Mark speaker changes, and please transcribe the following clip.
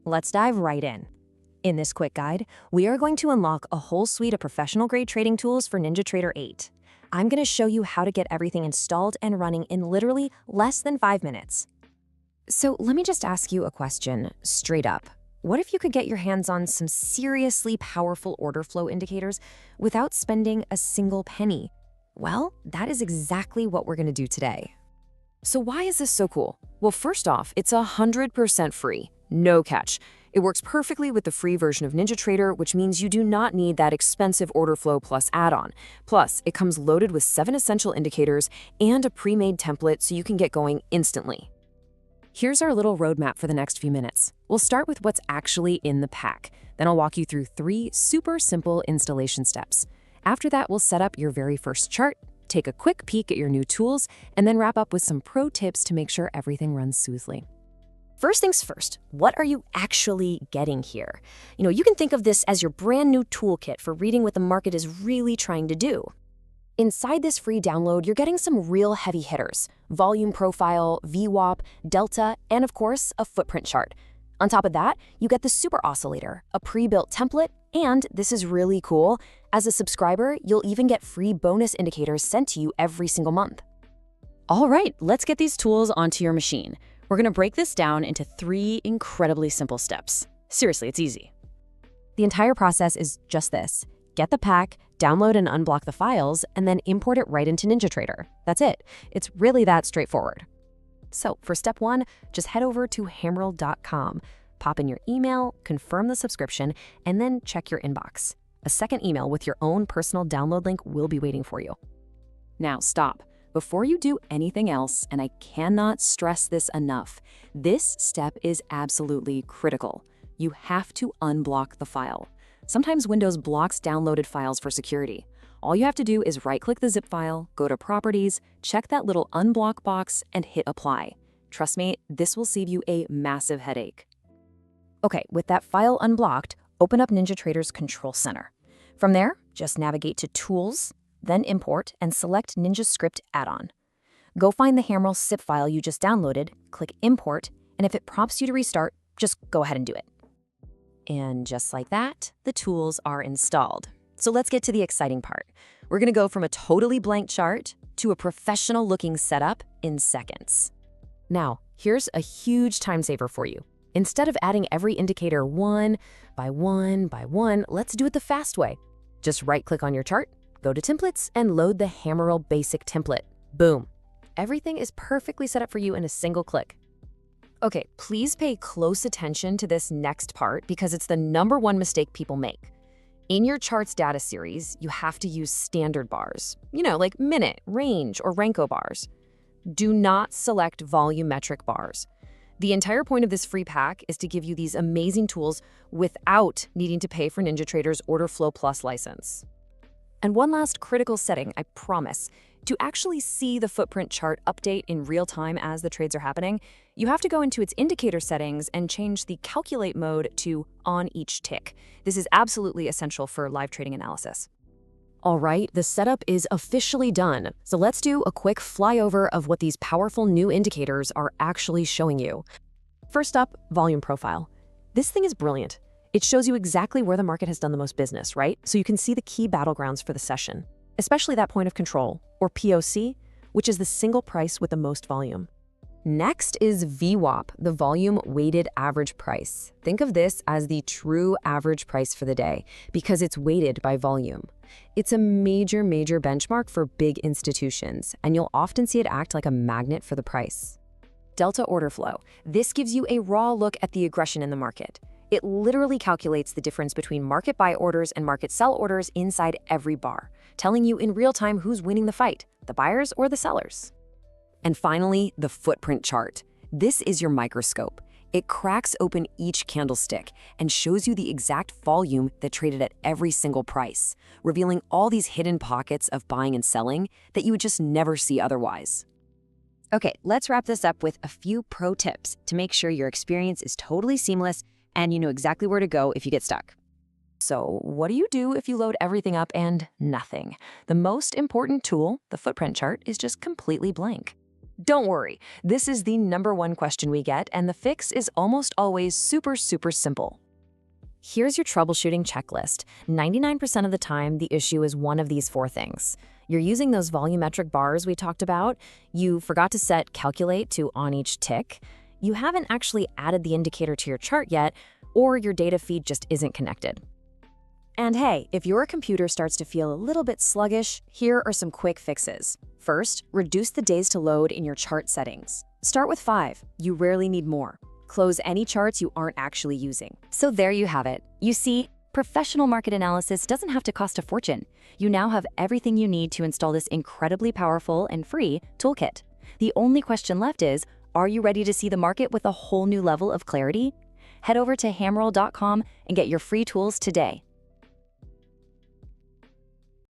Speaker 1: Let's dive right in. In this quick guide, we are going to unlock a whole suite of professional-grade trading tools for NinjaTrader 8. I'm going to show you how to get everything installed and running in literally less than 5 minutes. So let me just ask you a question, straight up. What if you could get your hands on some seriously powerful order flow indicators without spending a single penny? Well, that is exactly what we're going to do today. So why is this so cool? Well, first off, it's 100% free, no catch. It works perfectly with the free version of NinjaTrader, which means you do not need that expensive order flow plus add-on. Plus, it comes loaded with 7 essential indicators and a pre-made template so you can get going instantly. Here's our little roadmap for the next few minutes. We'll start with what's actually in the pack. Then I'll walk you through 3 super simple installation steps. After that, we'll set up your very first chart, take a quick peek at your new tools, and then wrap up with some pro tips to make sure everything runs smoothly. First things first, what are you actually getting here? You can think of this as your brand new toolkit for reading what the market is really trying to do. Inside this free download, you're getting some real heavy hitters: volume profile, VWAP, delta, and of course, a footprint chart. On top of that, you get the SuperOscillator, a pre-built template, and this is really cool, as a subscriber, you'll even get free bonus indicators sent to you every single month. All right, let's get these tools onto your machine. We're going to break this down into 3 incredibly simple steps. Seriously, it's easy. The entire process is just this. Get the pack, download and unblock the files, and then import it right into NinjaTrader. That's it. It's really that straightforward. So for step 1, just head over to hammerl.com, pop in your email, confirm the subscription, and then check your inbox. A second email with your own personal download link will be waiting for you. Now stop. Before you do anything else, and I cannot stress this enough, this step is absolutely critical. You have to unblock the file. Sometimes Windows blocks downloaded files for security. All you have to do is right-click the zip file, go to Properties, check that little unblock box, and hit Apply. Trust me, this will save you a massive headache. Okay, with that file unblocked, open up NinjaTrader's Control Center. From there, just navigate to Tools, then Import, and select NinjaScript Add-on. Go find the Hammerl zip file you just downloaded, click Import, and if it prompts you to restart, just go ahead and do it. And just like that, the tools are installed. So let's get to the exciting part. We're going to go from a totally blank chart to a professional-looking setup in seconds. Now, here's a huge time saver for you. Instead of adding every indicator one by one, let's do it the fast way. Just right-click on your chart, go to Templates, and load the VWAP Basic template. Boom. Everything is perfectly set up for you in a single click. Okay, please pay close attention to this next part because it's the #1 mistake people make. In your charts data series, you have to use standard bars, like minute, range, or Renko bars. Do not select volumetric bars. The entire point of this free pack is to give you these amazing tools without needing to pay for NinjaTrader's Order Flow Plus license. And one last critical setting, I promise. To actually see the footprint chart update in real time as the trades are happening, you have to go into its indicator settings and change the calculate mode to on each tick. This is absolutely essential for live trading analysis. All right, the setup is officially done. So let's do a quick flyover of what these powerful new indicators are actually showing you. First up, volume profile. This thing is brilliant. It shows you exactly where the market has done the most business, right? So you can see the key battlegrounds for the session, especially that point of control, or POC, which is the single price with the most volume. Next is VWAP, the volume weighted average price. Think of this as the true average price for the day because it's weighted by volume. It's a major benchmark for big institutions, and you'll often see it act like a magnet for the price. Delta order flow. This gives you a raw look at the aggression in the market. It literally calculates the difference between market buy orders and market sell orders inside every bar, telling you in real time who's winning the fight, the buyers or the sellers. And finally, the footprint chart. This is your microscope. It cracks open each candlestick and shows you the exact volume that traded at every single price, revealing all these hidden pockets of buying and selling that you would just never see otherwise. Okay, let's wrap this up with a few pro tips to make sure your experience is totally seamless and you know exactly where to go if you get stuck. So what do you do if you load everything up and nothing? The most important tool, the footprint chart, is just completely blank. Don't worry, this is the #1 question we get, and the fix is almost always super simple. Here's your troubleshooting checklist. 99% of the time, the issue is one of these 4 things. You're using those volumetric bars we talked about, you forgot to set calculate to on each tick, you haven't actually added the indicator to your chart yet, or your data feed just isn't connected. And hey, if your computer starts to feel a little bit sluggish, here are some quick fixes. First, reduce the days to load in your chart settings. Start with 5, you rarely need more. Close any charts you aren't actually using. So there you have it. You see, professional market analysis doesn't have to cost a fortune. You now have everything you need to install this incredibly powerful and free toolkit. The only question left is, are you ready to see the market with a whole new level of clarity? Head over to hamroll.com and get your free tools today.